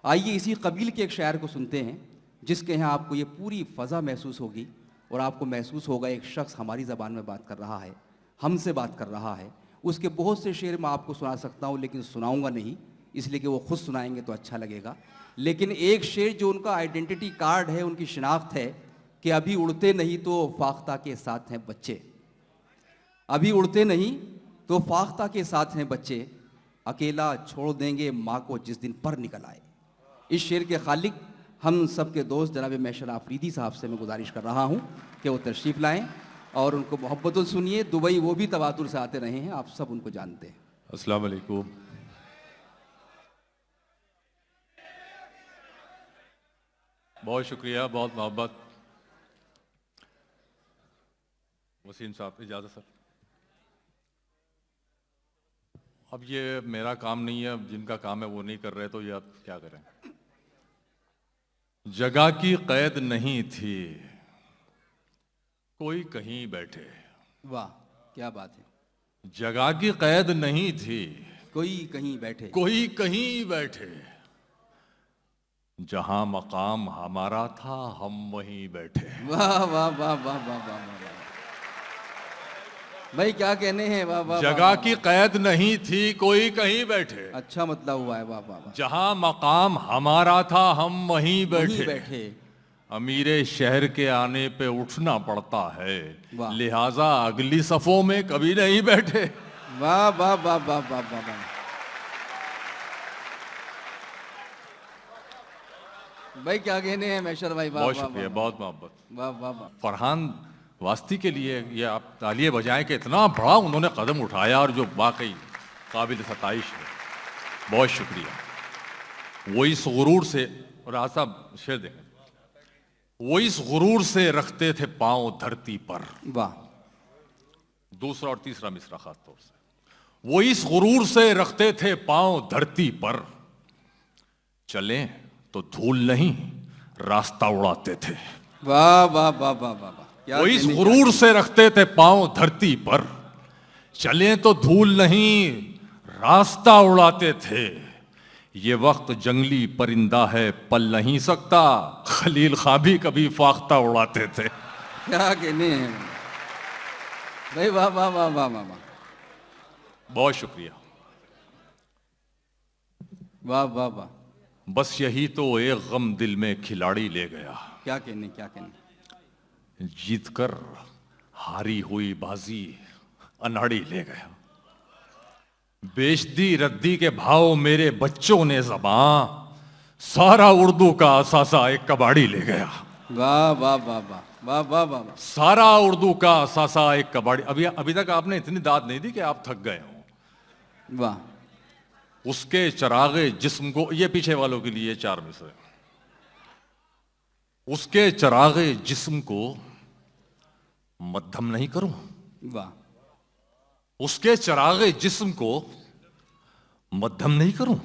आइए इसी कबील के एक शायर को सुनते हैं, जिसके यहाँ आपको ये पूरी फ़ज़ा महसूस होगी और आपको महसूस होगा एक शख्स हमारी ज़बान में बात कर रहा है, हमसे बात कर रहा है। उसके बहुत से शेर मैं आपको सुना सकता हूँ, लेकिन सुनाऊँगा नहीं, इसलिए कि वो खुद सुनाएंगे तो अच्छा लगेगा। लेकिन एक शेर जो उनका आइडेंटिटी कार्ड है, उनकी शिनाख्त है कि अभी उड़ते नहीं तो फाख्ता के साथ हैं बच्चे, अभी उड़ते नहीं तो फाख्ता के साथ हैं बच्चे, अकेला छोड़ देंगे माँ को जिस दिन पर निकल आए। इस शेर के खालिक हम सब के दोस्त जनाब महशर आफरीदी साहब से मैं गुजारिश कर रहा हूँ कि वो तशरीफ़ लाएँ और उनको मोहब्बतों सुनिए। दुबई वो भी तवातुर से आते रहे हैं, आप सब उनको जानते हैं। अस्सलाम वालेकुम। बहुत शुक्रिया, बहुत मोहब्बत। वसीम साहब इजाज़त सर। अब ये मेरा काम नहीं है, अब जिनका काम है वो नहीं कर रहे तो ये अब क्या करें। जगह की कैद नहीं थी, कोई कहीं बैठे। वाह क्या बात है। जगह की कैद नहीं थी, कोई कहीं बैठे, कोई कहीं बैठे, जहां मकाम हमारा था हम वहीं बैठे। वाह वाह वाह वाह वाह वाह वाह भाई, क्या कहने हैं। वाह वाह। जगह की कैद नहीं थी, कोई कहीं बैठे। अच्छा मतलब हुआ है। वाह वाह वाह। जहां मकाम हमारा था हम वहीं वहीं बैठे। बैठे। अमीरे शहर के आने पे उठना पड़ता है, वाह। लिहाजा अगली सफों में कभी नहीं बैठे। वाह वाह वाह वाह वाह वाह वाह। भाई क्या कहने हैं मैशर भाई। वाह बहुत वाह शुक्रिया, वाह बहुत मोहब्बत। वाह वाह वाह। फरहान वास्ती के लिए ये आप तालियां बजाएं कि इतना बड़ा उन्होंने कदम उठाया और जो वाकई काबिल सताइश है। बहुत शुक्रिया। वो इस गुरूर से, और आज साहब शेर देखें, वो इस गुरूर से रखते थे पांव धरती पर। वाह। दूसरा और तीसरा मिसरा खास तौर से, वो इस गुरूर से रखते थे पांव धरती पर, चले तो धूल नहीं रास्ता उड़ाते थे। वाह वाह वाह वाह वाह। वो इस गुरूर से रखते थे पांव धरती पर, चले तो धूल नहीं रास्ता उड़ाते थे। ये वक्त जंगली परिंदा है पल नहीं सकता, खलील खां भी कभी फाख्ता उड़ाते थे। क्या कहने हैं भाई। वाह वाह वाह वाह वाह वाह। बहुत शुक्रिया। वाह वाह वाह। बस यही तो एक गम दिल में खिलाड़ी ले गया, क्या कहने क्या कहने। जीतकर हारी हुई बाजी अनाड़ी ले गया। बेच दी रद्दी के भाव मेरे बच्चों ने ज़बां, सारा उर्दू का असासा एक कबाड़ी ले गया। वाह वाह वाह वाह वाह वाह वाह। सारा उर्दू का असासा एक कबाड़ी। अभी तक आपने इतनी दाद नहीं दी कि आप थक गए हो। वाह। उसके चरागे जिस्म को, ये पीछे वालों के लिए चार मिसरे। उसके चरागे जिस्म को मध्यम नहीं करूं, वाह। उसके चरागे जिस्म को मध्यम नहीं करूं,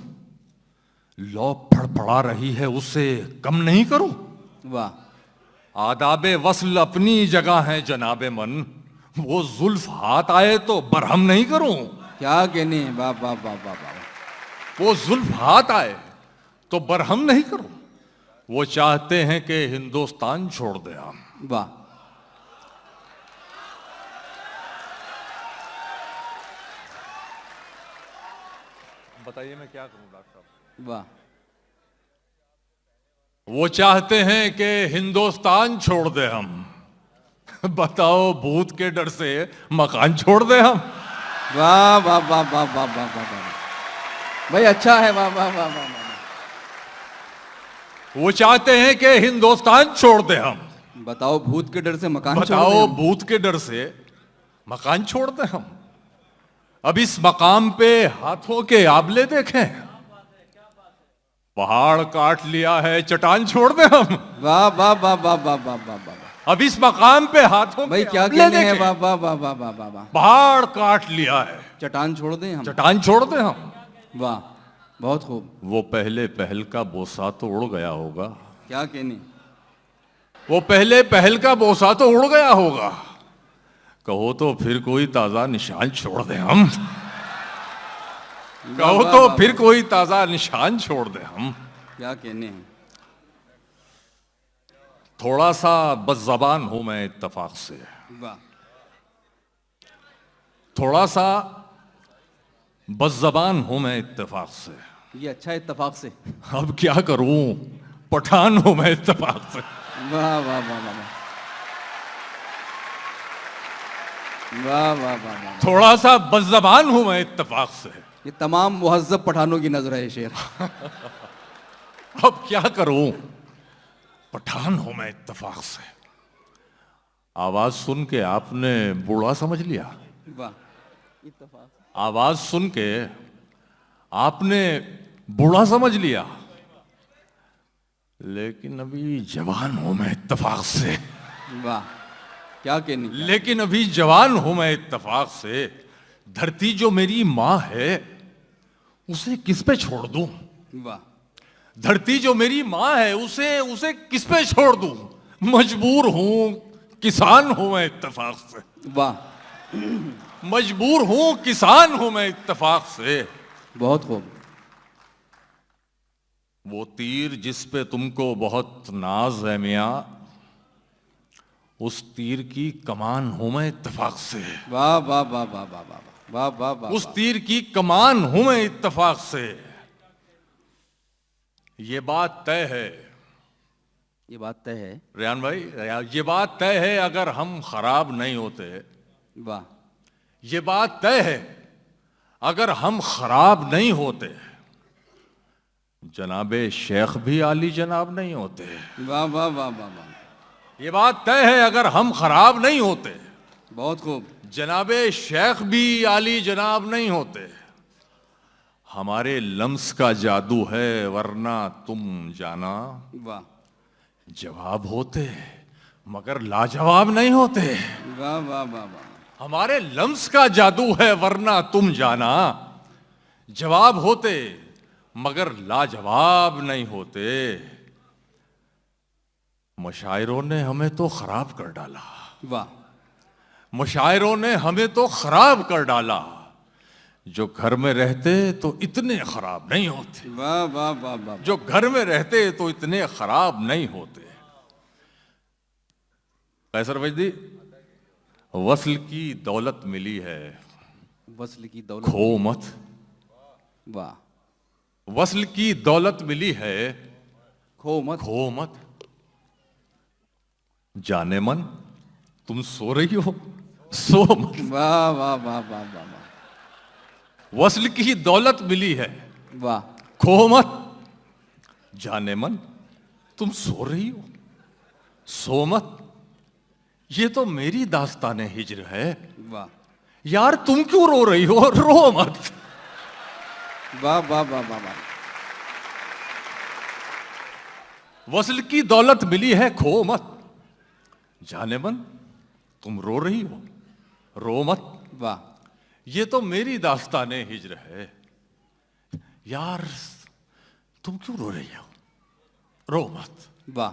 लौ फड़फड़ा रही है उसे कम नहीं करूं। वाह। आदाबे वस्ल अपनी जगह है जनाबे मन, वो जुल्फ हाथ आए तो बरहम नहीं करूं। क्या कहने। वाह वाह वाह वाह वाह। वो जुल्फ हाथ आए तो बरहम नहीं करूं। वो चाहते हैं कि हिंदुस्तान छोड़ दे हम। वाह। बताइए मैं क्या करूं डॉक्टर साहब। वाह। वो चाहते हैं कि हिंदुस्तान छोड़ दे हम, बताओ भूत के डर से मकान छोड़ दे हम। वाह वाह वाह वाह वाह वाह वाह भाई, अच्छा है। वाह वाह वाह वाह। वो चाहते हैं कि हिंदुस्तान छोड़ दे हम, बताओ भूत के डर से मकान छोड़ बताओ दें हम। भूत के डर से मकान छोड़ दे हम। अब इस मकाम पे हाथों के आबले देखें, पहाड़ काट लिया है चट्टान छोड़ दे हम। वाह वाह वाह वाह वाह वाह वाह वाह। अब इस मकाम पे हाथों भाई के क्या आबले कहने हैं। देखें, वाह वाह वाह वाह वाह वाह वाह। पहाड़ काट लिया है चट्टान छोड़ दें हम। चट्टान छोड़ दे हम। वाह बहुत खूब। वो पहले पहल का बोसा तो उड़ गया होगा। क्या कहने। वो पहले पहल का बोसा तो उड़ गया होगा, कहो तो फिर कोई ताजा निशान छोड़ दे हम। कहो तो फिर कोई ताजा निशान छोड़ दे हम। क्या कहने हैं। थोड़ा सा बदज़बान हूं मैं इत्तेफाक से, वाह। थोड़ा सा बदज़बान हूं मैं इत्तेफाक से। ये अच्छा है इत्तेफाक से। अब क्या करूं, पठान हूं मैं इत्तेफाक से। वाह वाह वाह वाह वाह वाह वाह वाह वाह। थोड़ा सा बदज़बान हूं मैं इत्तेफाक से। ये तमाम मुहज़्ज़ब पठानों की नजर है ये शेर। अब क्या करूं, पठान हूं मैं इत्तेफाक से। आवाज सुन के आपने बूढ़ा समझ लिया। वाह। इत्तेफाक। आवाज सुन के आपने बूढ़ा समझ लिया, लेकिन अभी जवान हूं मैं इत्तेफाक से। वाह। क्या कहने। लेकिन अभी जवान हूं मैं इत्तेफाक से। धरती जो मेरी माँ है उसे किस पे छोड़ दूं। वाह। धरती जो मेरी माँ है उसे उसे किस पे छोड़ दूं। मजबूर हूं किसान हूं मैं इत्तेफाक से। वाह। मजबूर हूं किसान हूं मैं इत्तेफाक से। बहुत खूब। वो तीर जिस पे तुमको बहुत नाज है मियां, उस तीर की कमान हूं मैं इत्तेफाक से। वाह वाह वाह वाह वाह वाह वाह वाह वाह। उस तीर की कमान हूं मैं इत्तेफाक से। ये बात तय है, ये बात तय है। रेहान भाई, ये बात तय है अगर हम खराब नहीं होते। वाह। ये बात तय है अगर हम खराब नहीं होते, जनाबे शेख भी आली जनाब नहीं होते। वाह वाह वाह वाह वाह। ये बात तय है अगर हम खराब नहीं होते, बहुत खूब। जनाबे शेख भी आली जनाब नहीं होते। हमारे लम्स का जादू है वरना तुम जाना वाह जवाब होते मगर लाजवाब नहीं होते। वाह वाह वाह वाह। हमारे लम्स का जादू है वरना तुम जाना जवाब होते मगर लाजवाब नहीं होते। मुशायरों ने हमें तो खराब कर डाला। वाह। मुशायरों ने हमें तो खराब कर डाला। जो घर में रहते तो इतने खराब नहीं होते। वाह वाह वाह वाह। जो घर में रहते तो इतने खराब नहीं होते। कैसर वजदी, वस्ल की दौलत मिली है वस्ल की दौलत। खो मत। वाह। वस्ल की दौलत मिली है खो मत। खो मत। जाने मन तुम सो रही हो सो मत। वाह वाह वाह वाह वाह वाह। वस्ल की दौलत मिली है वाह। खो मत। जाने मन तुम सो रही हो सो मत। ये तो मेरी दास्ताने हिज्र है। वाह यार तुम क्यों रो रही हो, रो मत। वाह वाह वाह वाह वाह। वस्ल की दौलत मिली है खो मत। जाने मन तुम रो रही हो रो मत। वाह। ये तो मेरी दास्ताने हिज्र है। यार तुम क्यों रो रही हो, रो मत। वाह।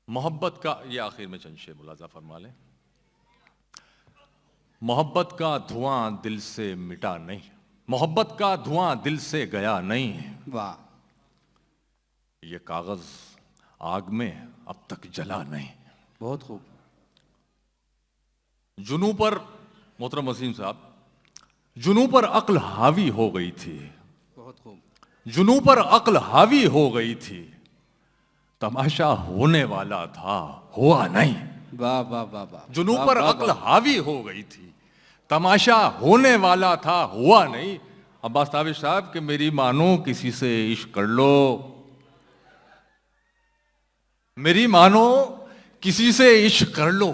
मोहब्बत का ये आखिर में चंद शेर मुलाजा फरमा लें। मोहब्बत का धुआं दिल से मिटा नहीं, मोहब्बत का धुआं दिल से गया नहीं। वाह। ये कागज आग में अब तक जला नहीं। बहुत खूब। जुनू पर, मोहतरम वसीम साहब, जुनू पर अक्ल हावी हो गई थी। बहुत खूब। जुनू पर अक्ल हावी हो गई थी। तमाशा होने वाला था हुआ नहीं। वाह वाह वाह वाह। जुनू वाह, पर वाह, अक्ल वाह। हावी हो गई थी। तमाशा होने वाला था हुआ नहीं। अब्बास ताबिश साहब कि मेरी मानो किसी से इश्क कर लो, मेरी मानो किसी से इश्क कर लो,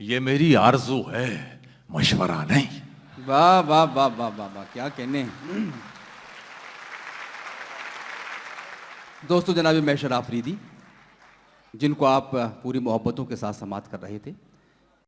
ये मेरी आरजू है मशवरा नहीं। वाह वाह वाह वाह वाह वाह। क्या कहने। दोस्तों, जनाब महशर आफरीदी, जिनको आप पूरी मोहब्बतों के साथ समात कर रहे थे,